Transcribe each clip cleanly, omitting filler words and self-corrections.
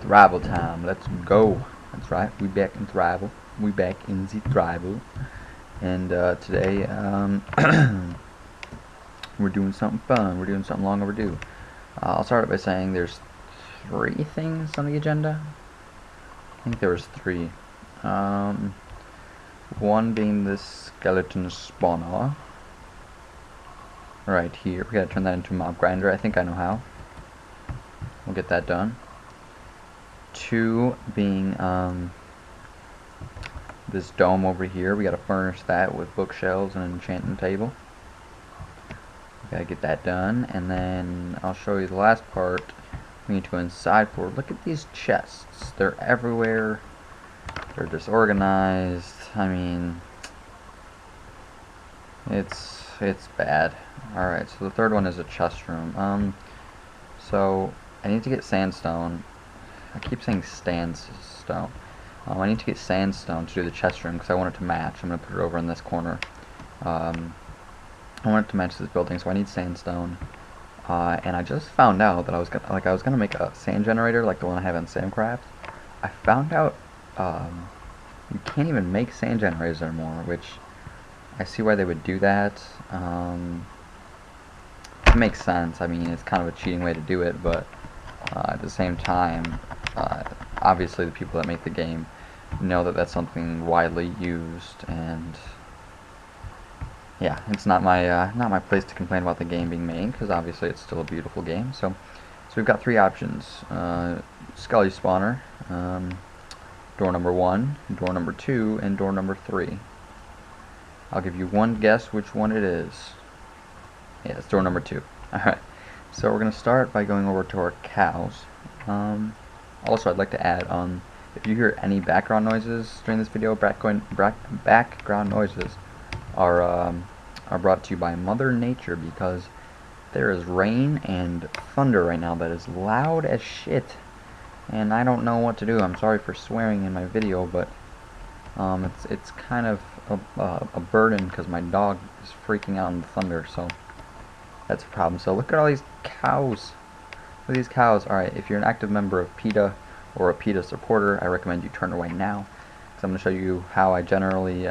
Thrival time. Let's go. That's right. We back in Thrival. We back in the Thrival. And today we're doing something fun. We're doing something long overdue. I'll start by saying there's 3 things on the agenda. I think there was 3. One being this skeleton spawner. Right here. We gotta turn that into a mob grinder. I think I know how. We'll get that done. 2 being this dome over here. We gotta furnish that with bookshelves and an enchantment table. We gotta get that done, and then I'll show you the last part. We need to go inside for. Look at these chests. They're everywhere. They're disorganized. I mean, it's bad. All right. So the third one is a chest room. So I need to get sandstone. I keep saying sandstone. I need to get sandstone to do the chest room because I want it to match. I'm going to put it over in this corner. I want it to match this building, so I need sandstone. And I just found out that I was gonna make a sand generator like the one I have in Samcraft. I found out you can't even make sand generators anymore, which I see why they would do that. It makes sense. I mean, it's kind of a cheating way to do it, but at the same time, obviously the people that make the game know that that's something widely used, and yeah, it's not my place to complain about the game being made, because obviously it's still a beautiful game. So we've got 3 options: Skelly spawner, door number 1, door number 2, and door number 3. I'll give you one guess which one it is. Yeah, it's door number 2. Alright, so we're going to start by going over to our cows. Also, I'd like to add, if you hear any background noises during this video, background noises are brought to you by Mother Nature, because there is rain and thunder right now that is loud as shit, and I don't know what to do. I'm sorry for swearing in my video, but it's kind of a burden because my dog is freaking out in the thunder, so that's a problem. So look at all these cows. Look at these cows. Alright, if you're an active member of PETA or a PETA supporter, I recommend you turn away now, because I'm going to show you how I generally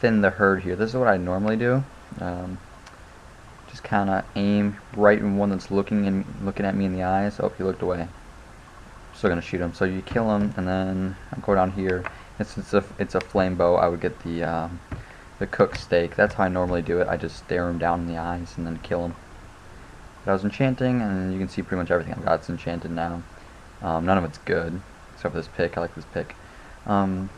thin the herd here. This is what I normally do. Just kind of aim right in one that's looking at me in the eyes. Oh, he looked away. I'm still gonna shoot him. So you kill him, and then I go down here. It's a flame bow. I would get the cooked steak. That's how I normally do it. I just stare him down in the eyes and then kill him. But I was enchanting, and you can see pretty much everything I've got. It's enchanted now. None of it's good except for this pick. I like this pick. I've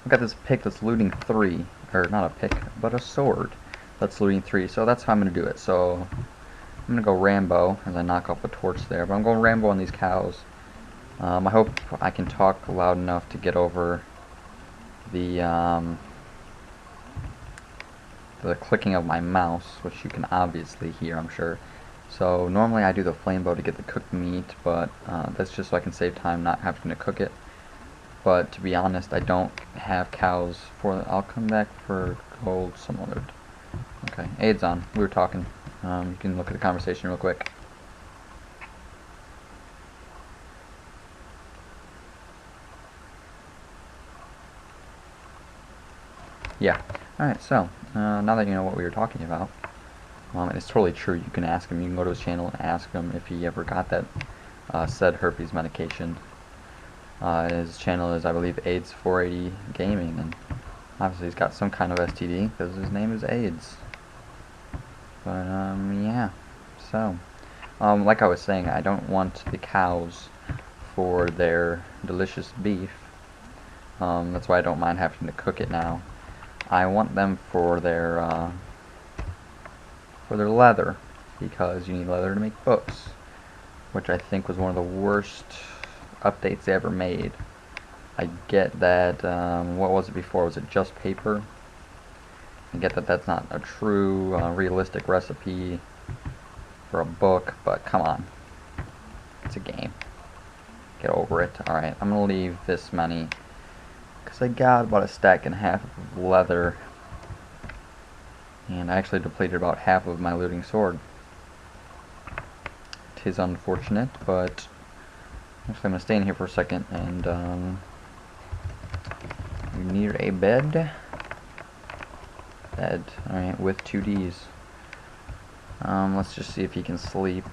got this pick that's looting 3, or not a pick, but a sword that's looting 3, so that's how I'm going to do it. So I'm going to go Rambo as I knock off a torch there, but I'm going Rambo on these cows. I hope I can talk loud enough to get over the clicking of my mouse, which you can obviously hear, I'm sure. So normally I do the flame bow to get the cooked meat, but that's just so I can save time not having to cook it. But to be honest, I don't have cows for I'll come back for gold some other. Okay, AIDS on. We were talking. You can look at the conversation real quick. Yeah. Alright, so now that you know what we were talking about, it's totally true. You can ask him. You can go to his channel and ask him if he ever got that said herpes medication. His channel is, I believe, AIDS 480 Gaming, and obviously he's got some kind of STD because his name is AIDS. But yeah. So, like I was saying, I don't want the cows for their delicious beef. That's why I don't mind having to cook it now. I want them for their leather, because you need leather to make books, which I think was one of the worst updates they ever made. I get that, what was it before? Was it just paper? I get that that's not a true, realistic recipe for a book, but come on. It's a game. Get over it. Alright, I'm gonna leave this many, because I got about a stack and a half of leather, and I actually depleted about half of my looting sword. 'tis unfortunate, but actually I'm gonna stay in here for a second, and you need a bed. Bed. Alright, with 2Ds. Let's just see if he can sleep.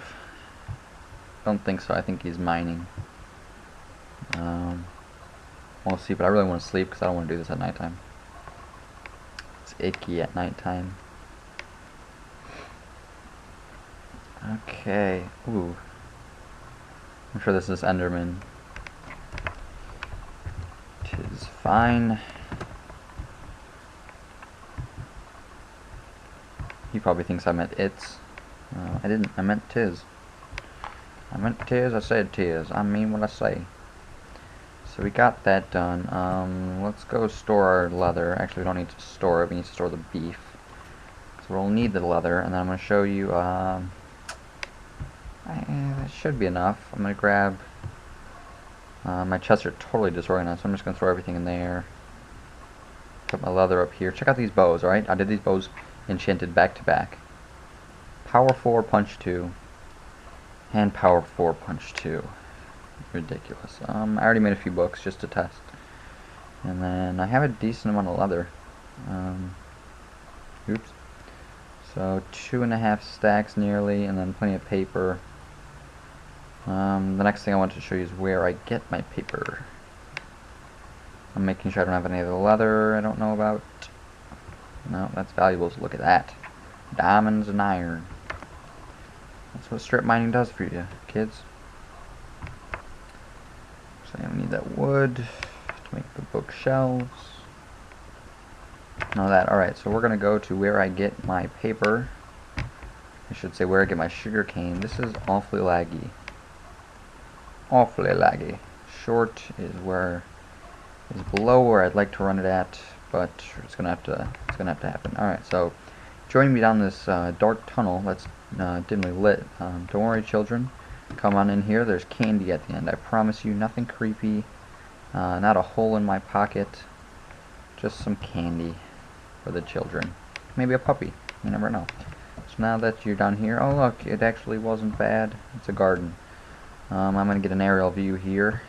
Don't think so. I think he's mining. We'll see, but I really want to sleep because I don't want to do this at nighttime. It's icky at nighttime. Okay. Ooh. I'm sure this is Enderman. 'Tis fine. He probably thinks I meant it's. I didn't. I meant 'tis. I meant 'tis. I said 'tis. I mean what I say. So we got that done. Let's go store our leather. Actually, we don't need to store it. We need to store the beef. So we'll need the leather, and then I'm going to show you. That should be enough. I'm going to grab. My chests are totally disorganized, so I'm just going to throw everything in there. Put my leather up here. Check out these bows, alright? I did these bows enchanted back to back. Power 4, punch 2. And power 4, punch 2. Ridiculous. I already made a few books just to test. And then I have a decent amount of leather. Oops. So 2.5 stacks nearly, and then plenty of paper. The next thing I want to show you is where I get my paper. I'm making sure I don't have any of the leather I don't know about. No, that's valuables. Look at that. Diamonds and iron. That's what strip mining does for you, kids. So I need that wood to make the bookshelves. Know that. Alright, so we're going to go to where I get my paper. I should say where I get my sugar cane. This is awfully laggy. Awfully laggy. Short is below where I'd like to run it at, but it's gonna have to happen. Alright, so joining me down this dark tunnel that's dimly lit. Don't worry, children. Come on in here. There's candy at the end. I promise you, nothing creepy. Not a hole in my pocket. Just some candy for the children. Maybe a puppy. You never know. So now that you're down here, oh look, it actually wasn't bad. It's a garden. I'm gonna get an aerial view here.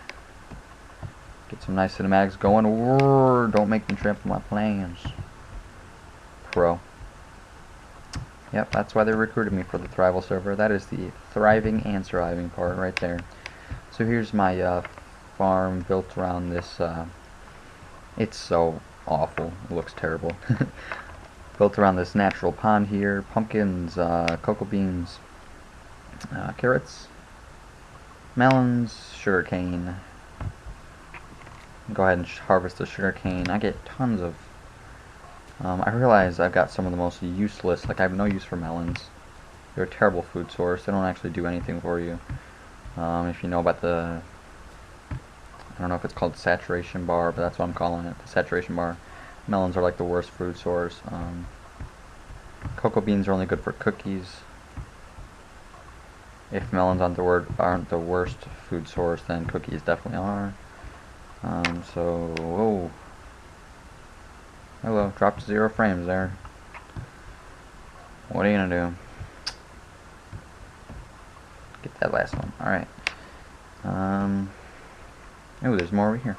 Get some nice cinematics going. Whoa, don't make me trample my plans. Pro. Yep, that's why they recruited me for the Thrival server. That is the thriving and surviving part right there. So here's my farm built around this. It's so awful. It looks terrible. Built around this natural pond here. Pumpkins, cocoa beans, carrots, melons, sugarcane. Go ahead and harvest the sugarcane. I get tons of. I realize I've got some of the most useless. Like I have no use for melons. They're a terrible food source. They don't actually do anything for you. If you know about the, I don't know if it's called saturation bar, but that's what I'm calling it. The saturation bar. Melons are like the worst food source. Cocoa beans are only good for cookies. If melons aren't the worst food source, then cookies definitely are. So, whoa. Hello, dropped to 0 frames there. What are you gonna do? Get that last one. Alright. Oh, there's more over here.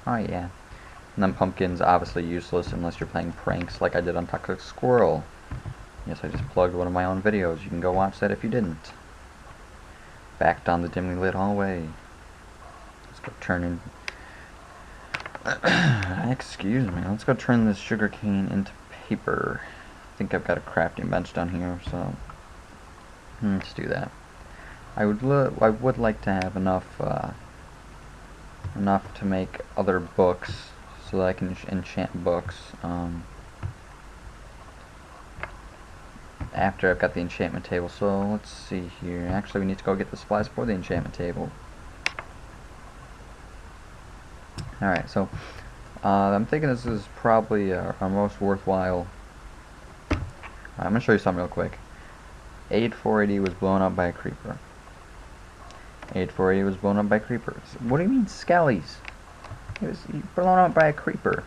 Oh, yeah. And then pumpkins, obviously useless unless you're playing pranks like I did on Toxic Squirrel. Yes, I just plugged one of my own videos. You can go watch that if you didn't. Back down the dimly lit hallway. Let's go turn in. Excuse me. Let's go turn this sugarcane into paper. I think I've got a crafting bench down here, so let's do that. I would like to have enough to make other books so that I can enchant books. After I've got the enchantment table. So let's see here. Actually, we need to go get the supplies for the enchantment table. Alright, so I'm thinking this is probably our most worthwhile. I'm going to show you something real quick. 8480 was blown up by a creeper. 8480 was blown up by creepers. What do you mean, skellies? He was blown up by a creeper.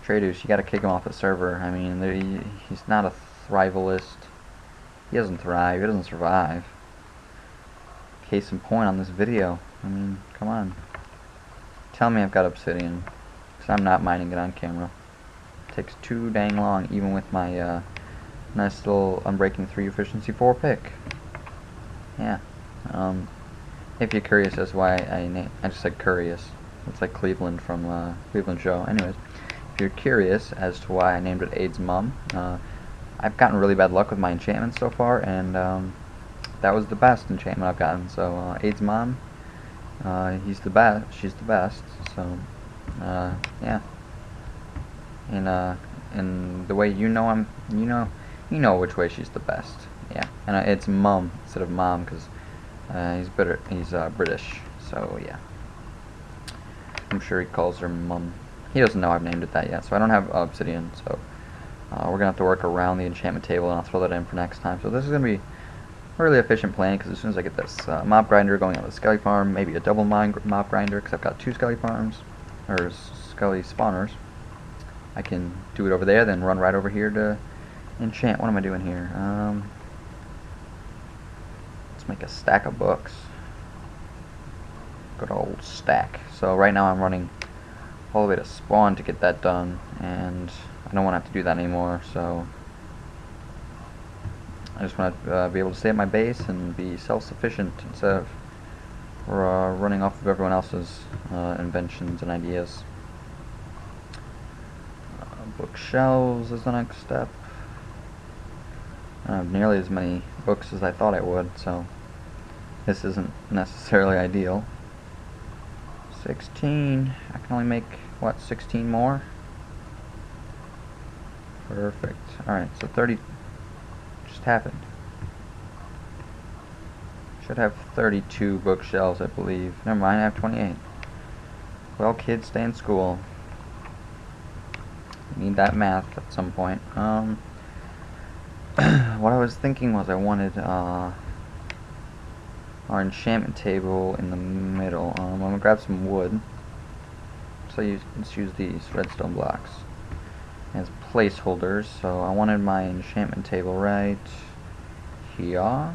Traders, you gotta kick him off the server. I mean, he's not a thrivalist. He doesn't thrive. He doesn't survive. case in point on this video. I mean, come on. Tell me I've got obsidian, because I'm not mining it on camera. It takes too dang long, even with my nice little Unbreaking 3 Efficiency 4 pick. Yeah. If you're curious as why I just said curious. It's like Cleveland from Cleveland show. Anyways, if you're curious as to why I named it Aid's mom, I've gotten really bad luck with my enchantments so far, and that was the best enchantment I've gotten. So Aid's mom, he's the best. She's the best. So yeah. And the way you know you know which way she's the best. Yeah. And it's mum instead of mom, because he's British. So yeah. I'm sure he calls her mum. He doesn't know I've named it that yet, so I don't have obsidian, so we're going to have to work around the enchantment table, and I'll throw that in for next time. So this is going to be a really efficient plan, because as soon as I get this mob grinder going on the skelly farm, maybe a double mob grinder, because I've got 2 skelly farms, or skelly spawners, I can do it over there, then run right over here to enchant. What am I doing here? Let's make a stack of books. Good old stack. So right now I'm running all the way to spawn to get that done, and I don't want to have to do that anymore, so I just want to be able to stay at my base and be self-sufficient instead of running off of everyone else's inventions and ideas. Bookshelves is the next step. I don't have nearly as many books as I thought I would, so this isn't necessarily ideal. 16. I can only make, what, 16 more? Perfect. Alright, so 30 just happened. Should have 32 bookshelves, I believe. Never mind, I have 28. Well, kids, stay in school. Need that math at some point. What I was thinking was I wanted our enchantment table in the middle. I'm gonna grab some wood. So let's use these redstone blocks as placeholders. So I wanted my enchantment table right here,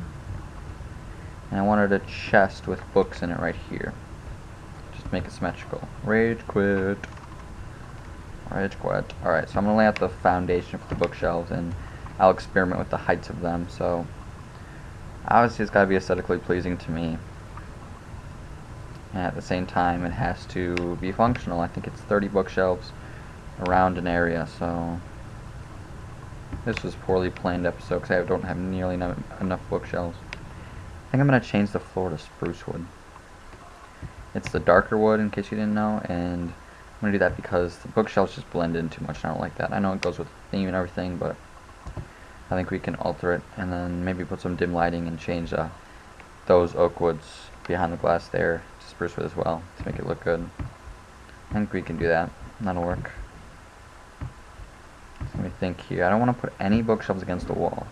and I wanted a chest with books in it right here. Just make it symmetrical. Rage quit. Rage quit. Alright, so I'm gonna lay out the foundation for the bookshelves, and I'll experiment with the heights of them. So obviously it's got to be aesthetically pleasing to me, and at the same time it has to be functional. I think it's 30 bookshelves around an area, so this was a poorly planned episode because I don't have nearly enough bookshelves. I think I'm going to change the floor to spruce wood. It's the darker wood, in case you didn't know, and I'm going to do that because the bookshelves just blend in too much, and I don't like that. I know it goes with the theme and everything, but I think we can alter it, and then maybe put some dim lighting and change those oak woods behind the glass there to spruce wood as well to make it look good. I think we can do that. That'll work. So let me think here. I don't want to put any bookshelves against the wall.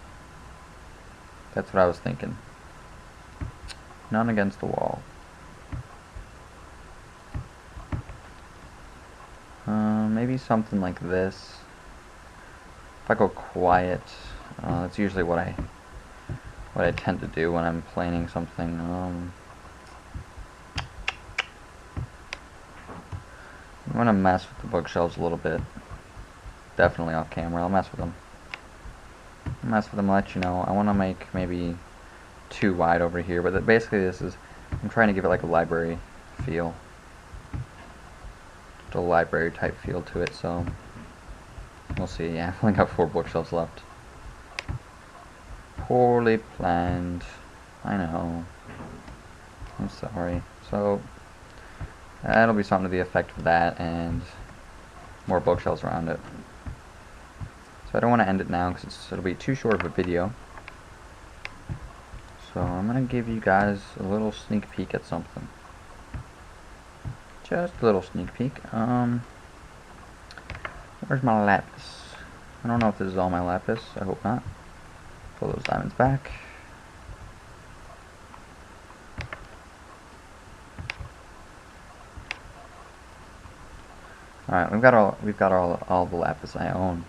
That's what I was thinking. None against the wall. Maybe something like this. If I go quiet, that's usually what I tend to do when I'm planning something. I'm gonna mess with the bookshelves a little bit. Definitely off camera. I'll mess with them. Let you know. I want to make maybe 2 wide over here, but basically I'm trying to give it like a library feel. Just a library type feel to it, so we'll see. Yeah, I've only got 4 bookshelves left. Poorly planned. I know. I'm sorry. So that'll be something to the effect of that, and more bookshelves around it. So I don't want to end it now because it'll be too short of a video. So I'm gonna give you guys a little sneak peek at something. Just a little sneak peek. Where's my lapis? I don't know if this is all my lapis. I hope not. Pull those diamonds back. Alright, we've got all the lapis I own.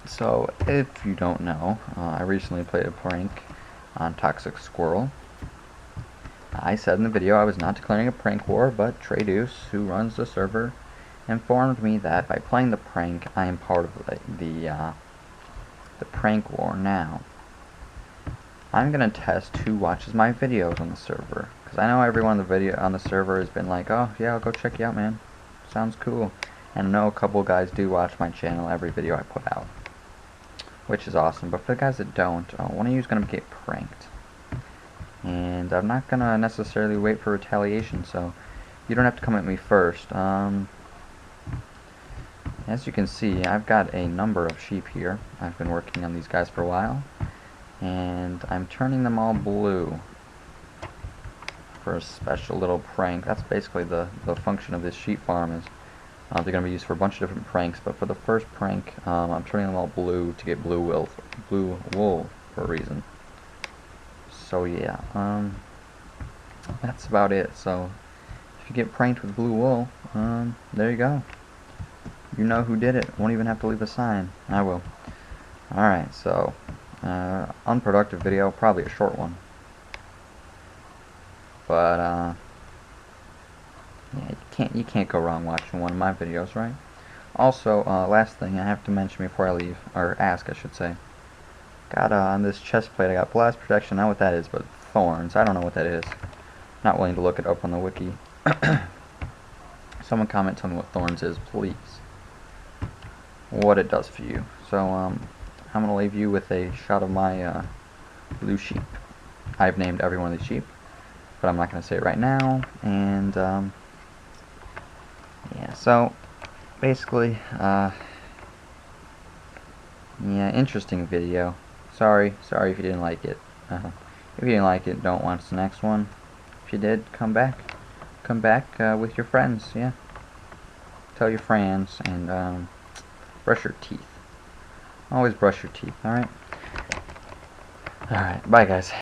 So if you don't know, I recently played a prank on Toxic Squirrel, I said in the video I was not declaring a prank war, but Tradeus, who runs the server, informed me that by playing the prank, I am part of the prank war now. I'm gonna test who watches my videos on the server, because I know everyone on the server has been like, oh yeah, I'll go check you out, man. Sounds cool. And I know a couple guys do watch my channel every video I put out, which is awesome. But for the guys that don't, one of you is gonna get pranked, and I'm not gonna necessarily wait for retaliation, so you don't have to come at me first. As you can see, I've got a number of sheep here. I've been working on these guys for a while, and I'm turning them all blue for a special little prank. That's basically the function of this sheep farm. Is they're going to be used for a bunch of different pranks, but for the first prank, I'm turning them all blue to get blue wool for a reason. So yeah, that's about it. So if you get pranked with blue wool, there you go. You know who did it. Won't even have to leave a sign. I will. Alright, so unproductive video, probably a short one. But yeah, you can't go wrong watching one of my videos, right? Also, last thing I have to mention before I leave, or ask I should say. Got on this chest plate I got blast protection, not what that is, but thorns. I don't know what that is. Not willing to look it up on the wiki. Someone comment, tell me what thorns is, please. What it does for you. So I'm gonna leave you with a shot of my blue sheep. I've named every one of these sheep, but I'm not gonna say it right now. And yeah, so basically, yeah, interesting video. Sorry if you didn't like it. If you didn't like it, don't watch the next one. If you did, come back with your friends. Yeah, tell your friends, and brush your teeth. Always brush your teeth, alright? Alright, bye guys.